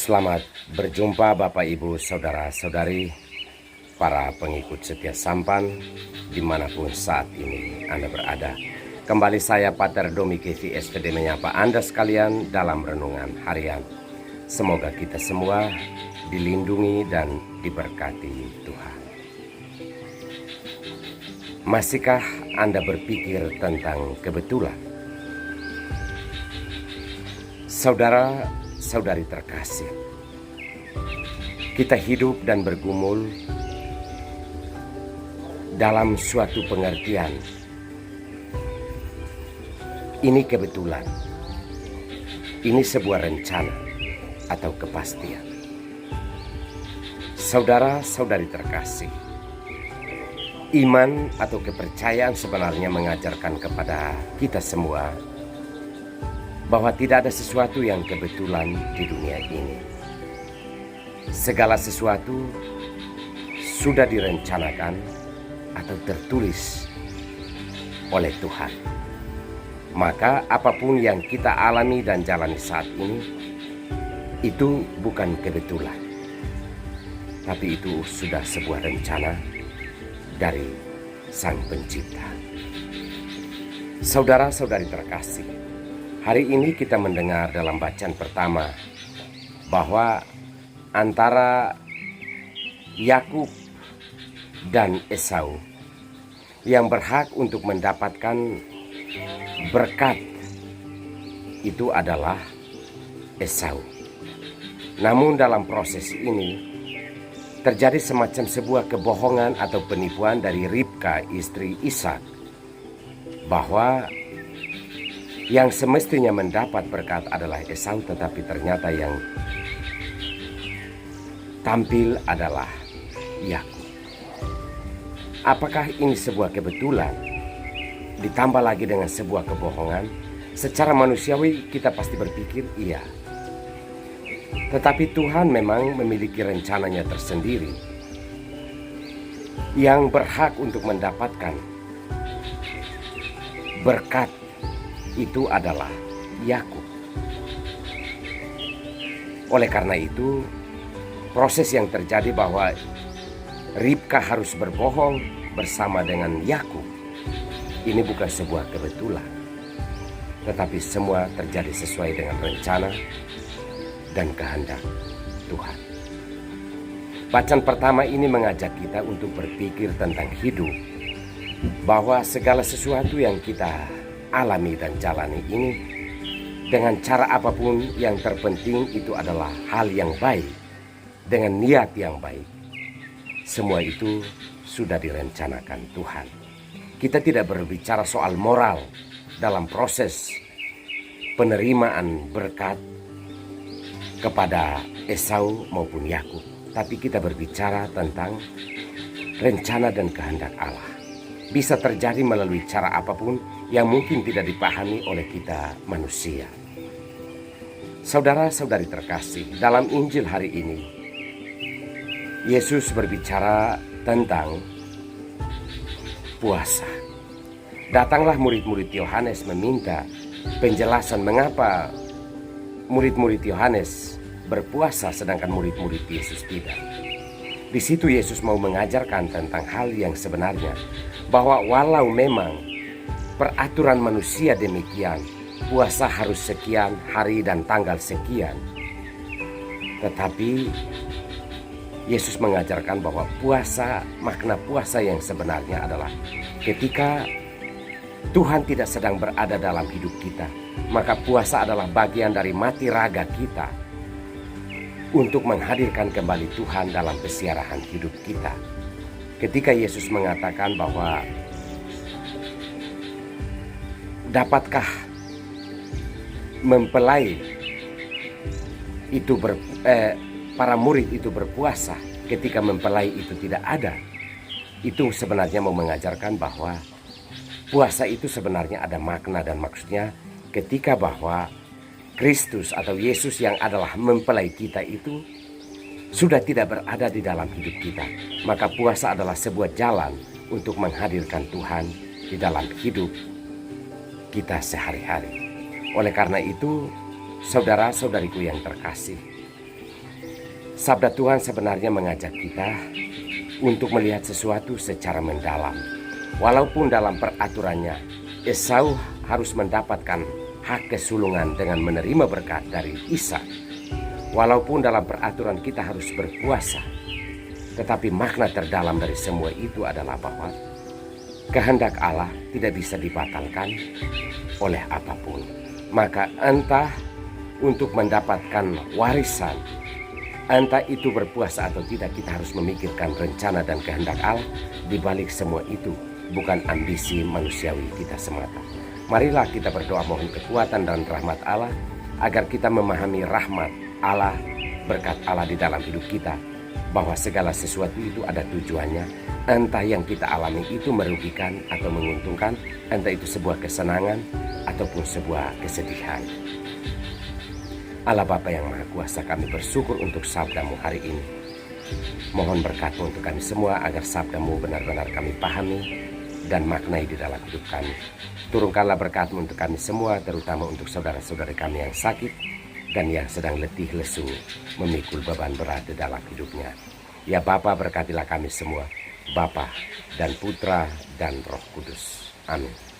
Selamat berjumpa Bapak Ibu Saudara-saudari, para pengikut setia Sampan dimanapun saat ini Anda berada. Kembali saya Pater Domi Kevi SPD menyapa Anda sekalian dalam renungan harian. Semoga kita semua dilindungi dan diberkati Tuhan. Masihkah Anda berpikir tentang kebetulan? Saudara-saudari terkasih, kita hidup dan bergumul dalam suatu pengertian. Ini kebetulan, ini sebuah rencana atau kepastian. Saudara-saudari terkasih, iman atau kepercayaan sebenarnya mengajarkan kepada kita semua bahwa tidak ada sesuatu yang kebetulan di dunia ini. Segala sesuatu sudah direncanakan atau tertulis oleh Tuhan. Maka apapun yang kita alami dan jalani saat ini, itu bukan kebetulan, tapi itu sudah sebuah rencana dari Sang Pencipta. Saudara-saudari terkasih, hari ini kita mendengar dalam bacaan pertama bahwa antara Yakub dan Esau yang berhak untuk mendapatkan berkat itu adalah Esau. Namun dalam proses ini terjadi semacam sebuah kebohongan atau penipuan dari Ribka, istri Ishak, bahwa yang semestinya mendapat berkat adalah Esau, tetapi ternyata yang tampil adalah Yakub. Apakah ini sebuah kebetulan ditambah lagi dengan sebuah kebohongan? Secara manusiawi kita pasti berpikir iya. Tetapi Tuhan memang memiliki rencananya tersendiri. Yang berhak untuk mendapatkan berkat itu adalah Yakub. Oleh karena itu, proses yang terjadi bahwa Ribka harus berbohong bersama dengan Yakub, ini bukan sebuah kebetulan, tetapi semua terjadi sesuai dengan rencana dan kehendak Tuhan. Bacaan pertama ini mengajak kita untuk berpikir tentang hidup, bahwa segala sesuatu yang kita alami dan jalani ini, dengan cara apapun, yang terpenting itu adalah hal yang baik, dengan niat yang baik. Semua itu sudah direncanakan Tuhan. Kita tidak berbicara soal moral dalam proses penerimaan berkat kepada Esau maupun Yakub, tapi kita berbicara tentang rencana dan kehendak Allah. Bisa terjadi melalui cara apapun yang mungkin tidak dipahami oleh kita manusia. Saudara-saudari terkasih, dalam Injil hari ini Yesus berbicara tentang puasa. Datanglah murid-murid Yohanes meminta penjelasan mengapa murid-murid Yohanes berpuasa sedangkan murid-murid Yesus tidak. Di situ Yesus mau mengajarkan tentang hal yang sebenarnya, bahwa walau memang peraturan manusia demikian, puasa harus sekian hari dan tanggal sekian, tetapi Yesus mengajarkan bahwa puasa, makna puasa yang sebenarnya adalah ketika Tuhan tidak sedang berada dalam hidup kita, maka puasa adalah bagian dari mati raga kita untuk menghadirkan kembali Tuhan dalam pesiarahan hidup kita. Ketika Yesus mengatakan bahwa dapatkah mempelai itu para murid itu berpuasa ketika mempelai itu tidak ada, itu sebenarnya mau mengajarkan bahwa puasa itu sebenarnya ada makna dan maksudnya ketika bahwa Kristus atau Yesus yang adalah mempelai kita itu sudah tidak berada di dalam hidup kita, maka puasa adalah sebuah jalan untuk menghadirkan Tuhan di dalam hidup kita sehari-hari. Oleh karena itu, saudara-saudariku yang terkasih, Sabda Tuhan sebenarnya mengajak kita untuk melihat sesuatu secara mendalam. Walaupun dalam peraturannya, Esau harus mendapatkan hak kesulungan dengan menerima berkat dari Ishak. Walaupun dalam peraturan kita harus berpuasa, tetapi makna terdalam dari semua itu adalah bahwa kehendak Allah tidak bisa dibatalkan oleh apapun. Maka entah untuk mendapatkan warisan, entah itu berpuasa atau tidak, kita harus memikirkan rencana dan kehendak Allah. Di balik semua itu bukan ambisi manusiawi kita semata. Marilah kita berdoa mohon kekuatan dan rahmat Allah agar kita memahami rahmat Allah, berkat Allah di dalam hidup kita, bahwa segala sesuatu itu ada tujuannya. Entah yang kita alami itu merugikan atau menguntungkan, entah itu sebuah kesenangan ataupun sebuah kesedihan. Allah Bapa yang Maha Kuasa, kami bersyukur untuk sabda-Mu hari ini. Mohon berkat-Mu untuk kami semua agar sabda-Mu benar-benar kami pahami dan maknai di dalam hidup kami. Turunkanlah berkat-Mu untuk kami semua, terutama untuk saudara-saudari kami yang sakit dan yang sedang letih lesu memikul beban berat di dalam hidupnya. Ya Bapa, berkatilah kami semua, Bapa dan Putra dan Roh Kudus. Amin.